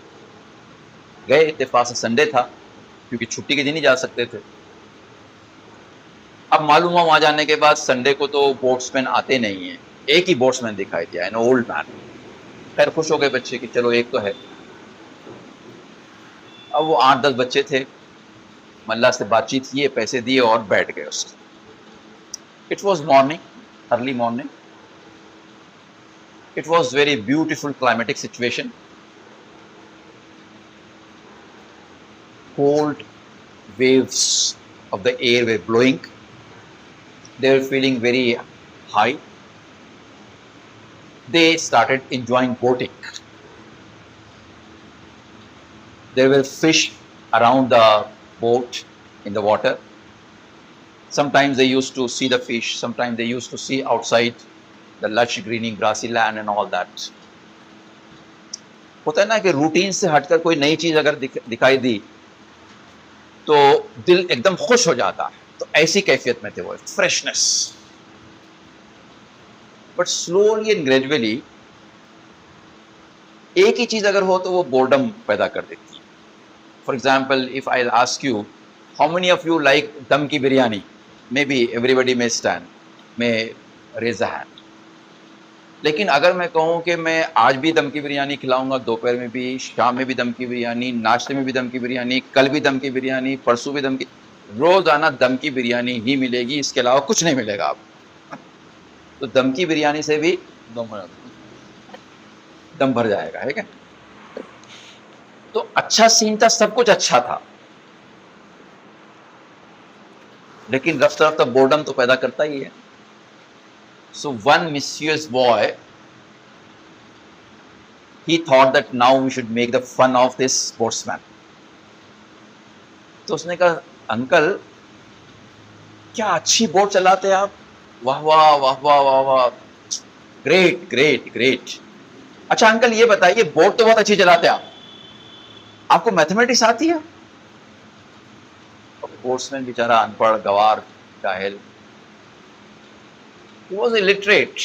गए, इत्तेफाक से संडे था क्योंकि छुट्टी के दिन ही जा सकते थे। अब मालूम हुआ वहाँ जाने के बाद संडे को तो बोट्समैन आते नहीं हैं, एक ही बोट्समैन दिखाई दिया, एन ओल्ड मैन। खैर खुश हो गए बच्चे कि चलो एक तो है। अब वो 8-10 बच्चे थे, मल्ला से बातचीत किए, पैसे दिए और बैठ गए उसके। It was morning, early morning. It was very beautiful climatic situation. Cold waves of the air were blowing. They were feeling very high. They started enjoying boating. There were fish around the boat in the water. Sometimes they used to see the fish, sometimes they used to see outside the lush greening grassy land and all that. होता है ना कि routine से हटकर कोई नई चीज अगर दिखाई दी तो दिल एकदम खुश हो जाता है। तो ऐसी कैफियत में थे वो, freshness. But slowly and gradually एक ही चीज अगर हो तो वो बोर्डम पैदा कर देती है। For example, if I ask you how many of you like dum की biryani, may be everybody may stand, may raise a hand. लेकिन अगर मैं कहूँ कि मैं आज भी दम की बिरयानी खिलाऊंगा, दोपहर में भी, शाम में भी दम की बिरयानी, नाश्ते में भी दम की बिरयानी, कल भी दम की बिरयानी, परसों भी दम की, रोजाना दम की बिरयानी ही मिलेगी, इसके अलावा कुछ नहीं मिलेगा आपको। तो दम की बिरयानी से भी दम भर जाएगा, है क्या? तो अच्छा सीन था, सब कुछ अच्छा था, लेकिन रफ्ता रफ्ता बोर्डम तो पैदा करता ही है। So one mischievous boy, he thought that now we should make the fun of this sportsman. तो उसने कहा, अंकल क्या अच्छी बोट चलाते आप, वाह वाह वाह वाह वाह वाह, ग्रेट ग्रेट ग्रेट। अच्छा अंकल ये बताइए, बोट तो बहुत अच्छी चलाते आप, आपको मैथमेटिक्स आती है? स्पोर्ट्समैन बेचारा अनपढ़ गवार जाहिल, he was illiterate.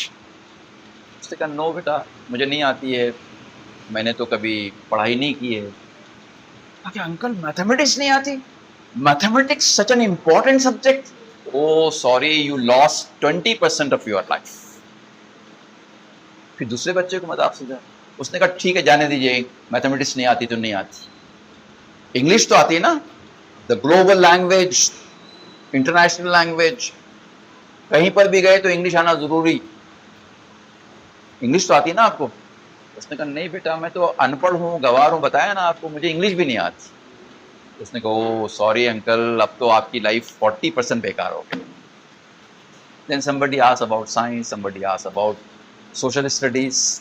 उसने कहा, नो बेटा मुझे नहीं आती है, मैंने तो कभी पढ़ाई नहीं की है। क्या अंकल मैथमेटिक्स नहीं आती? Mathematics such an important subject. Oh sorry, you lost 20% of your life. फिर दूसरे बच्चे को मजाक समझा। उसने कहा ठीक है जाने दीजिए, मैथमेटिक्स नहीं आती तो नहीं आती, इंग्लिश तो आती है ना, the global language, international language, कहीं पर भी गए तो इंग्लिश आना जरूरी, इंग्लिश तो आती है ना आपको। उसने कहा नहीं बेटा मैं तो अनपढ़ हूँ, गवार हूँ, बताया ना आपको, मुझे इंग्लिश भी नहीं आती। उसने कहा ओ सॉरी अंकल, अब तो आपकी लाइफ 40% बेकार हो गई। Then somebody asked about science, somebody asked about social studies.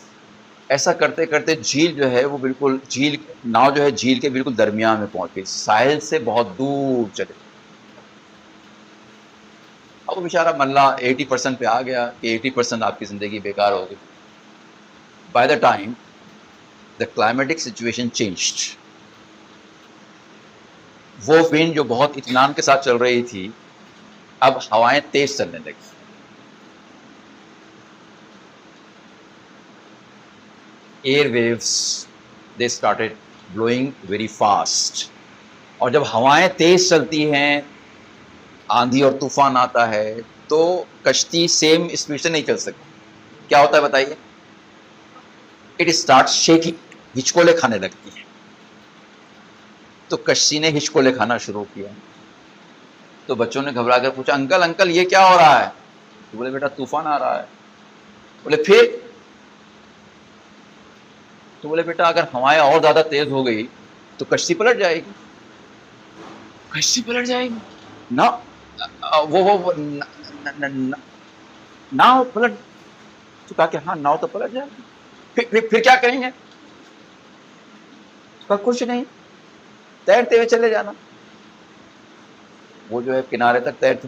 ऐसा करते करते झील जो है वो बिल्कुल, झील नाव जो है झील के बिल्कुल दरमियान में पहुंच गई, साहिल से बहुत दूर चले। अब वो बेचारा मल्ला 80% पे आ गया कि 80% आपकी ज़िंदगी बेकार हो गई। By the time the climatic situation changed, वो विंड जो बहुत इत्मीनान के साथ चल रही थी, अब हवाएं तेज चलने लगी। Air waves, they started blowing very fast और जब हवाएं तेज चलती हैं, आंधी और तूफान आता है, तो कश्ती सेम स्पीड से नहीं चल सकती। क्या होता है बताइए? इट स्टार्ट शेकिंग, हिचकोले खाने लगती है। तो कश्ती ने हिचकोले खाना शुरू किया। तो बच्चों ने घबरा कर पूछा, अंकल अंकल ये क्या हो रहा है? तो बोले, बेटा तूफान आ रहा है। बोले फिर? तो बोले, बेटा अगर हवाएं और ज्यादा तेज हो गई तो कश्ती पलट जाएगी। कश्ती पलट जाएगी ना? वो नाव पलट। तो कहा कि हाँ नाव तो पलट जाएगी। फिर क्या करेंगे? तो कहा कुछ नहीं, तैरते हुए चले जाना। वो जो है किनारे तक तैरते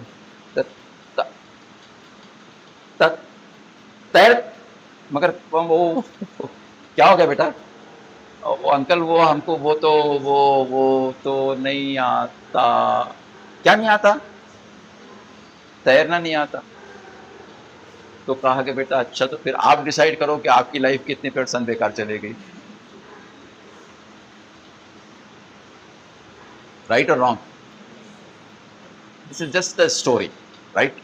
तैर, मगर वो क्या हो गया बेटा? वो अंकल वो हमको वो तो नहीं आता। क्या नहीं आता? तैरना नहीं आता। तो कहा कि बेटा अच्छा तो फिर आप डिसाइड करो कि आपकी लाइफ कितनी % बेकार चलेगी, राइट और wrong? This is just the story, right?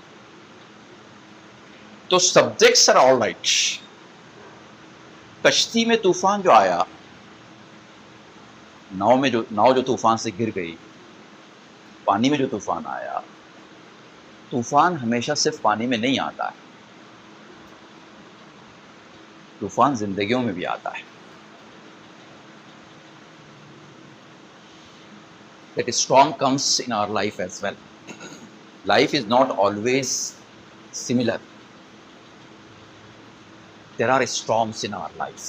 तो सब्जेक्ट्स आर ऑल राइट। कश्ती में तूफान जो आया, नाव जो तूफान से गिर गई, पानी में जो तूफान आया, तूफान हमेशा सिर्फ पानी में नहीं आता है, तूफान जिंदगियों में भी आता है। That storm comes in our life as well. Life is not always similar. There are storms in our lives.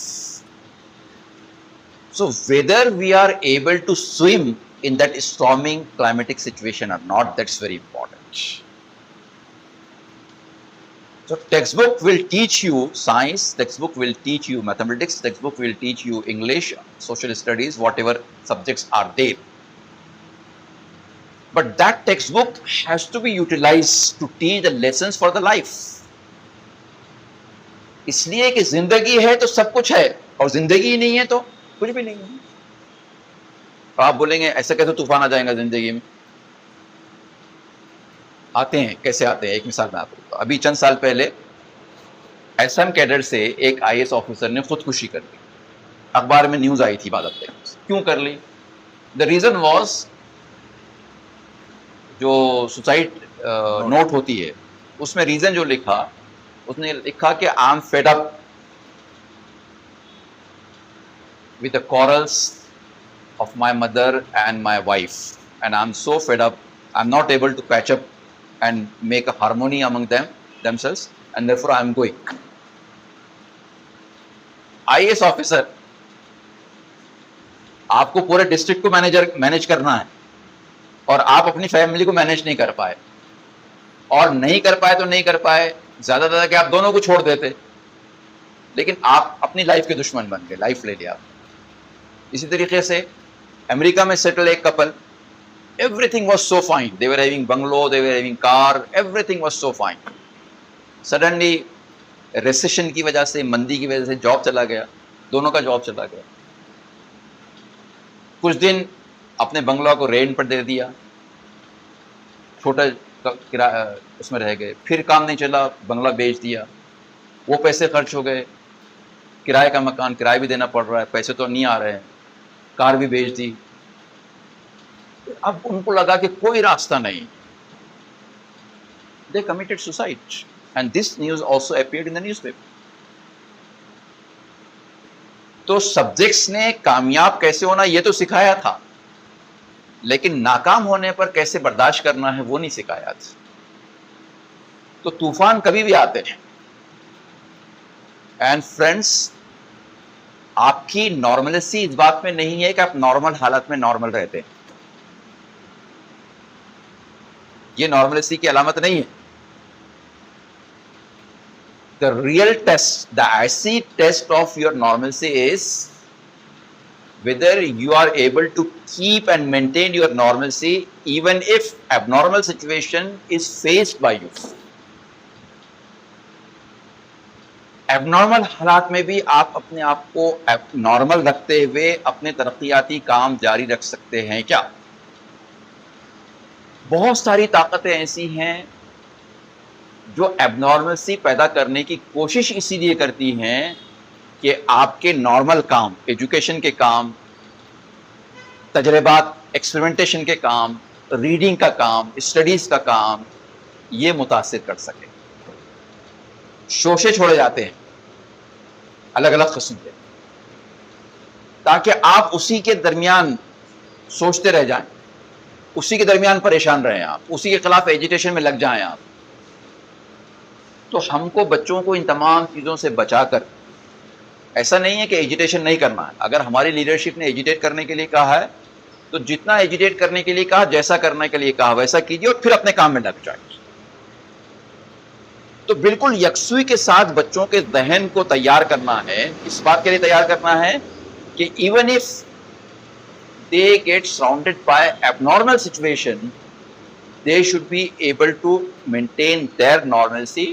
So whether we are able to swim in that storming climatic situation or not, that's very important. So textbook will teach you science, textbook will teach you mathematics, textbook will teach you English, social studies, whatever subjects are there. But that textbook has to be utilized to teach the lessons for the life. इसलिए कि जिंदगी है तो सब कुछ है, और जिंदगी ही नहीं है तो कुछ भी नहीं है। तो आप बोलेंगे ऐसा कैसे तूफान आ जाएगा जिंदगी में? आते हैं। कैसे आते हैं? एक मिसाल मैं आपको बताऊं। अभी चंद साल पहले एसएम कैडर से एक आईएएस ऑफिसर ने खुदकुशी कर ली। अखबार में न्यूज आई थी बाद में। क्यों कर ली? द रीजन वॉज, जो सुसाइड नोट होती है उसमें रीजन जो लिखा, उसने लिखा कि I am fed up with the quarrels of my mother and my wife, and I'm so fed up, I'm not able to patch up and make a harmony among themselves, and therefore I'm going. IAS officer, आपको पूरे district को manage करना है और आप अपनी family को manage नहीं कर पाए, और नहीं कर पाए तो नहीं कर पाए, ज्यादा ज्यादा कि आप दोनों को छोड़ देते, लेकिन आप अपनी लाइफ के दुश्मन बन गए, लाइफ ले लिया। इसी तरीके से अमेरिका में सेटल एक couple, everything was so fine, they were having bungalow, they were having car, everything was so fine. Suddenly recession की वजह से, मंदी की वजह से जॉब चला गया, दोनों का जॉब चला गया। कुछ दिन अपने बंगला को रेंट पर दे दिया, छोटा किराया उसमें रह गए, फिर काम नहीं चला, बंगला बेच दिया, वो पैसे खर्च हो गए, किराए का मकान किराया भी देना पड़ रहा है, पैसे तो नहीं आ रहे हैं, कार भी बेच दी। अब उनको लगा कि कोई रास्ता नहीं, they committed suicide, and this news also appeared in the newspaper. तो सब्जेक्ट्स ने कामयाब कैसे होना ये तो सिखाया था, लेकिन नाकाम होने पर कैसे बर्दाश्त करना है वो नहीं सिखाया था। तो तूफान कभी भी आते हैं। एंड फ्रेंड्स, आपकी नॉर्मलिटी इस बात में नहीं है कि आप नॉर्मल हालत में नॉर्मल रहते हैं, ये नॉर्मलिटी की अलामत नहीं है। The real test, the acid test of your normalcy is whether you are able to keep and maintain your normalcy even if abnormal situation is faced by you. Abnormal हालात में भी आप अपने आप को नॉर्मल रखते हुए अपने तरक्याती काम जारी रख सकते हैं क्या? बहुत सारी ताकतें ऐसी हैं जो एबनॉर्मलसी पैदा करने की कोशिश इसीलिए करती हैं कि आपके नॉर्मल काम, एजुकेशन के काम, तजर्बात, एक्सपेरिमेंटेशन के काम, रीडिंग का काम, स्टडीज का काम, ये मुतासिर कर सके। शोशे छोड़े जाते हैं अलग अलग किस्म के, ताकि आप उसी के दरमियान सोचते रह जाएं, उसी के दरमियान परेशान रहें, आप उसी के खिलाफ एजिटेशन में लग जाएं आप। तो हमको बच्चों को इन तमाम चीज़ों से बचाकर, ऐसा नहीं है कि एजिटेशन नहीं करना है। अगर हमारी लीडरशिप ने एजिटेट करने के लिए कहा है तो जितना एजिटेट करने के लिए कहा, जैसा करने के लिए कहा वैसा कीजिए और फिर अपने काम में लग जाइए। तो बिल्कुल यकसुई के साथ बच्चों के जहन को तैयार करना है, इस बात के लिए तैयार करना है कि even if they get surrounded by abnormal situation, they should be able to maintain their normalcy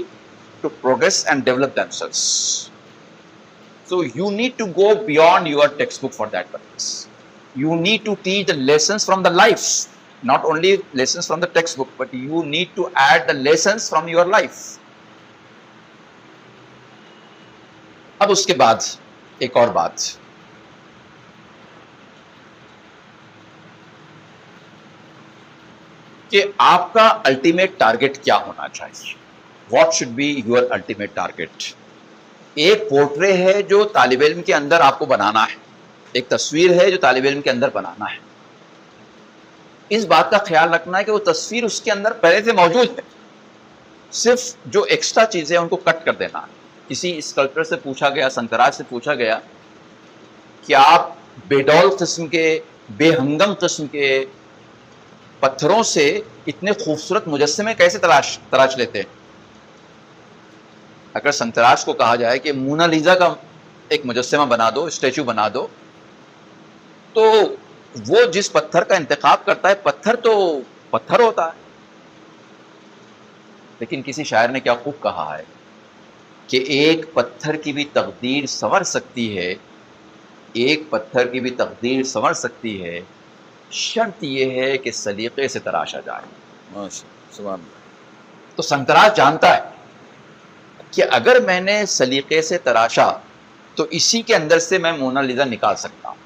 to progress and develop themselves. So you need to go beyond your textbook for that purpose. You need to teach the lessons from the life, not only lessons from the textbook, but you need to add the lessons from your life. अब उसके बाद एक और बात, कि आपका ultimate target क्या होना चाहिए। What should be your ultimate target. एक पोर्ट्रे है जो तालिब इल्म के अंदर आपको बनाना है, एक तस्वीर है जो तालिब इल्म के अंदर बनाना है। इस बात का ख्याल रखना है कि वो तस्वीर उसके अंदर पहले से मौजूद है, सिर्फ जो एक्स्ट्रा चीज़ें हैं उनको कट कर देना है। किसी स्कल्पचर से पूछा गया, संतराज से पूछा गया कि आप बेडौल किस्म के, बेहंगम किस्म के पत्थरों से इतने खूबसूरत मुजस्समे कैसे तराश लेते हैं। अगर संतराज को कहा जाए कि मोनालिसा का एक मुजस्समा बना दो, स्टैचू बना दो, तो वो जिस पत्थर का इंतखाब करता है, पत्थर तो पत्थर होता है। लेकिन किसी शायर ने क्या खूब कहा है कि एक पत्थर की भी तकदीर संवर सकती है, एक पत्थर की भी तकदीर संवर सकती है, शर्त यह है कि सलीके से तराशा जाए। सुभान अल्लाह। तो संतराज जानता है कि अगर मैंने सलीके से तराशा तो इसी के अंदर से मैं मोनालिसा निकाल सकता हूं।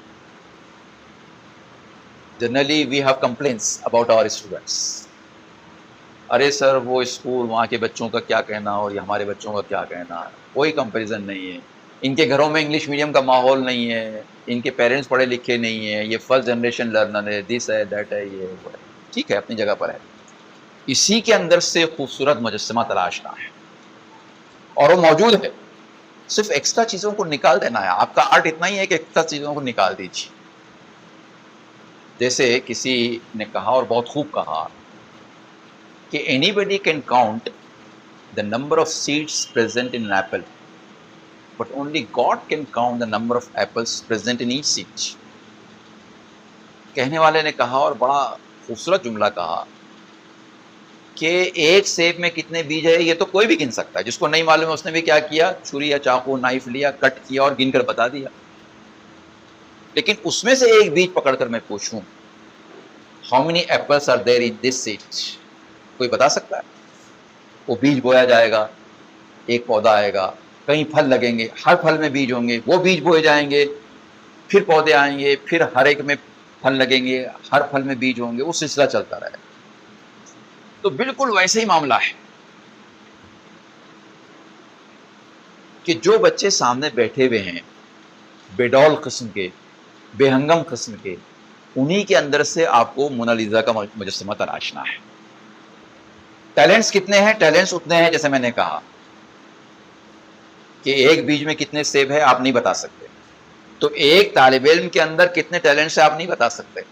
Generally we have complaints about our students, अरे सर वो स्कूल, वहाँ के बच्चों का क्या कहना और ये हमारे बच्चों का क्या कहना है, कोई कंपैरिजन नहीं है, इनके घरों में इंग्लिश मीडियम का माहौल नहीं है, इनके पेरेंट्स पढ़े लिखे नहीं है, ये फर्स्ट जनरेशन लर्नर है, दिस है, दैट है, ये वो है। ठीक है, अपनी जगह पर है। इसी के अंदर से खूबसूरत मुजस्समा तलाशना है और वो मौजूद है, सिर्फ एक्स्ट्रा चीज़ों को निकाल देना है। आपका आर्ट इतना ही है कि एक्स्ट्रा चीज़ों को निकाल दीजिए। जैसे किसी ने कहा और बहुत खूब कहा कि anybody can count the number of seeds present in an apple, but only God can count the number of apples present in each seed. कहने वाले ने कहा और बड़ा खूबसूरत जुमला कहा कि एक सेब में कितने बीज है ये तो कोई भी गिन सकता है। जिसको नहीं मालूम है उसने भी क्या किया, छुरी या चाकू, नाइफ लिया, कट किया और गिनकर बता दिया। लेकिन उसमें से एक बीज पकड़कर मैं पूछूं, how many apples are there in this seed, कोई बता सकता है? वो बीज बोया जाएगा, एक पौधा आएगा, कहीं फल लगेंगे, हर फल में बीज होंगे, वो बीज बोए जाएंगे, फिर पौधे आएंगे, फिर हर एक में फल लगेंगे, हर फल में बीज होंगे, वो सिलसिला चलता रहेगा। तो बिल्कुल वैसे ही मामला है कि जो बच्चे सामने बैठे हुए हैं, बेडौल किस्म के, बेहंगम किस्म के, उन्हीं के अंदर से आपको मोनालिसा का मुजस्समा तराशना है। टैलेंट्स कितने हैं? टैलेंट्स उतने हैं जैसे मैंने कहा कि एक बीज में कितने सेब है आप नहीं बता सकते, तो एक तालिब इल्म के अंदर कितने टैलेंट्स है आप नहीं बता सकते।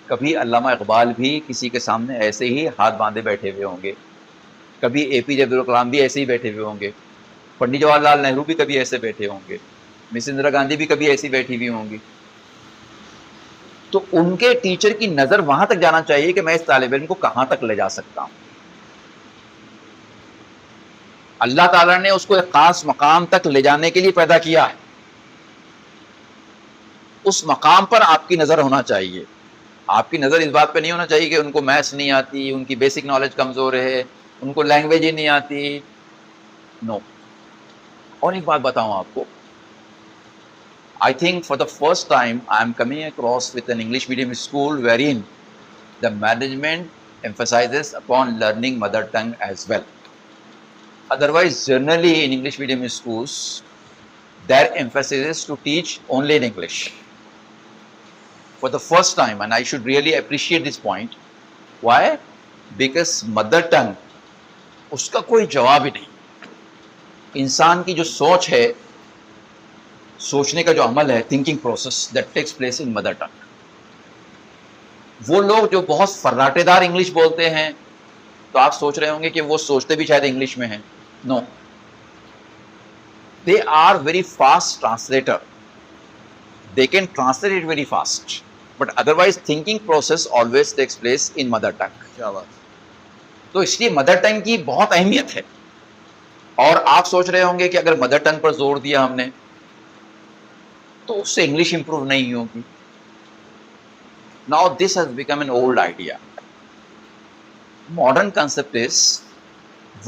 कभी अल्लामा इकबाल भी किसी के सामने ऐसे ही हाथ बांधे बैठे हुए होंगे, कभी APJ अब्दुल कलाम भी ऐसे ही बैठे हुए होंगे, पंडित जवाहरलाल नेहरू भी कभी ऐसे बैठे होंगे, मिस इंदिरा गांधी भी कभी ऐसी बैठी हुई होंगी। तो उनके टीचर की नज़र वहां तक जाना चाहिए कि मैं इस तालिब इल्म को कहां तक ले जा सकता हूं। अल्लाह ताला ने उसको एक खास मकाम तक ले जाने के लिए पैदा किया है। उस मकाम पर आपकी नज़र होना चाहिए। आपकी नज़र इस बात पे नहीं होना चाहिए कि उनको मैथ्स नहीं आती, उनकी बेसिक नॉलेज कमज़ोर है, उनको लैंग्वेज ही नहीं आती। नो। और एक बात बताऊं आपको, I think for the first time I am coming across with an English medium school wherein the management emphasizes upon learning mother tongue as well. Otherwise, generally in English medium schools, their emphasis is to teach only in English. For the first time, and I should really appreciate this point. Why? Because mother tongue, उसका कोई जवाब ही नहीं। इंसान की जो सोच है, सोचने का जो अमल है, thinking process that takes place in mother tongue. वो लोग जो बहुत फर्राटेदार इंग्लिश बोलते हैं, तो आप सोच रहे होंगे कि वो सोचते भी शायद इंग्लिश में हैं। No, they are very fast translator, they can translate it very fast, but otherwise thinking process always takes place in mother tongue. क्या बात। तो इसलिए मदर टंग की बहुत अहमियत है। और आप सोच रहे होंगे कि अगर मदर टंग पर जोर दिया हमने तो उससे इंग्लिश इंप्रूव नहीं होगी। Now this has become an old idea. Modern concept is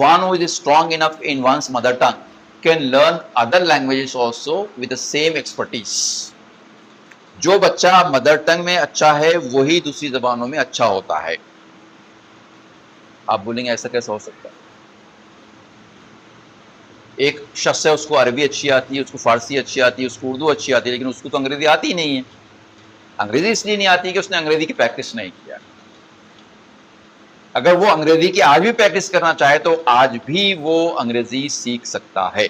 one who is strong enough in one's mother tongue can learn other languages also with the same expertise. जो बच्चा मदर टंग में अच्छा है वही दूसरी जबानों में अच्छा होता है। आप बोलेंगे ऐसा कैसे हो सकता है? एक शख्स है, उसको अरबी अच्छी आती है, उसको फारसी अच्छी आती है, उसको उर्दू अच्छी आती है, लेकिन उसको तो अंग्रेजी आती ही नहीं है। अंग्रेजी इसलिए नहीं आती कि उसने अंग्रेजी की प्रैक्टिस नहीं किया। अगर वो अंग्रेजी की आज भी प्रैक्टिस करना चाहे तो आज भी वो अंग्रेजी सीख सकता है।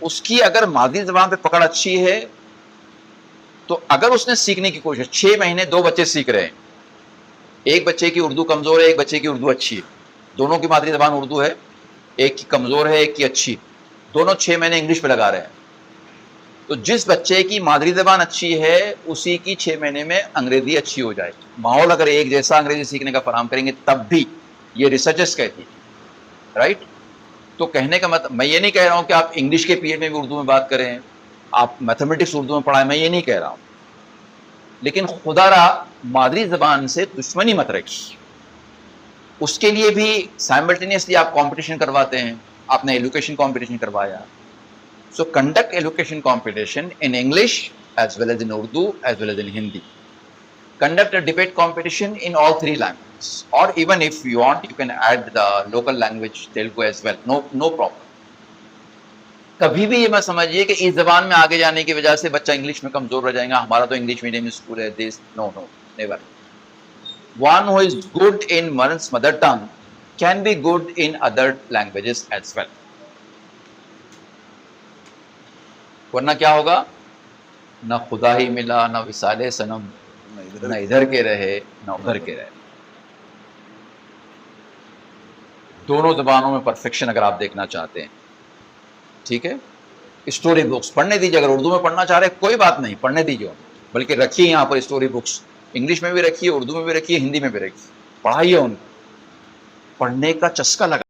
उसकी अगर मादरी जबान पे पकड़ अच्छी है तो अगर उसने सीखने की कोशिश, 6 महीने 2 बच्चे सीख रहे हैं, एक बच्चे की उर्दू कमजोर है, एक बच्चे की उर्दू अच्छी है, दोनों की मादरी जबान उर्दू है, एक की कमजोर है एक की अच्छी, दोनों 6 महीने इंग्लिश पे लगा रहे हैं, तो जिस बच्चे की मादरी जबान अच्छी है उसी की 6 महीने में अंग्रेजी अच्छी हो जाएगी। माहौल अगर एक जैसा अंग्रेजी सीखने का फराहम करेंगे तब भी, ये रिसर्चर्स कहती है, राइट। तो कहने का मतलब, मैं ये नहीं कह रहा हूं कि आप इंग्लिश के पीरियड में भी उर्दू में बात करें, आप मैथमेटिक्स उर्दू में पढ़ाएं, मैं ये नहीं कह रहा हूं, लेकिन खुदारा मादरी जबान से दुश्मनी मत रखिए। उसके लिए भी साइमल्टेनियसली आप कंपटीशन करवाते हैं। आपने एजुकेशन कंपटीशन करवाया, so conduct education competition in English as well as in Urdu as well as in Hindi. Conduct a debate competition in all 3 languages, और even if you want you can add the local language Telugu as well, no problem. कभी भी ये मत समझिए कि इस जबान में आगे जाने की वजह से बच्चा इंग्लिश में कमजोर रह जाएगा, हमारा तो इंग्लिश मीडियम स्कूल है, this no, never. One who is good in one's mother tongue can be good in other languages as well. वरना क्या होगा? ना खुदा ही मिला, ना विसाले सनम, ना इधर के रहे ना उधर के रहे। दोनों जबानों में परफेक्शन अगर आप देखना चाहते हैं, ठीक है। स्टोरी बुक्स पढ़ने दीजिए, अगर उर्दू में पढ़ना चाह रहे हैं कोई बात नहीं, पढ़ने दीजिए, बल्कि रखिए यहाँ पर स्टोरी बुक्स, इंग्लिश में भी रखिए, उर्दू में भी रखिए, हिंदी में भी रखिए, पढ़ाइए उनको, पढ़ने का चस्का लगा।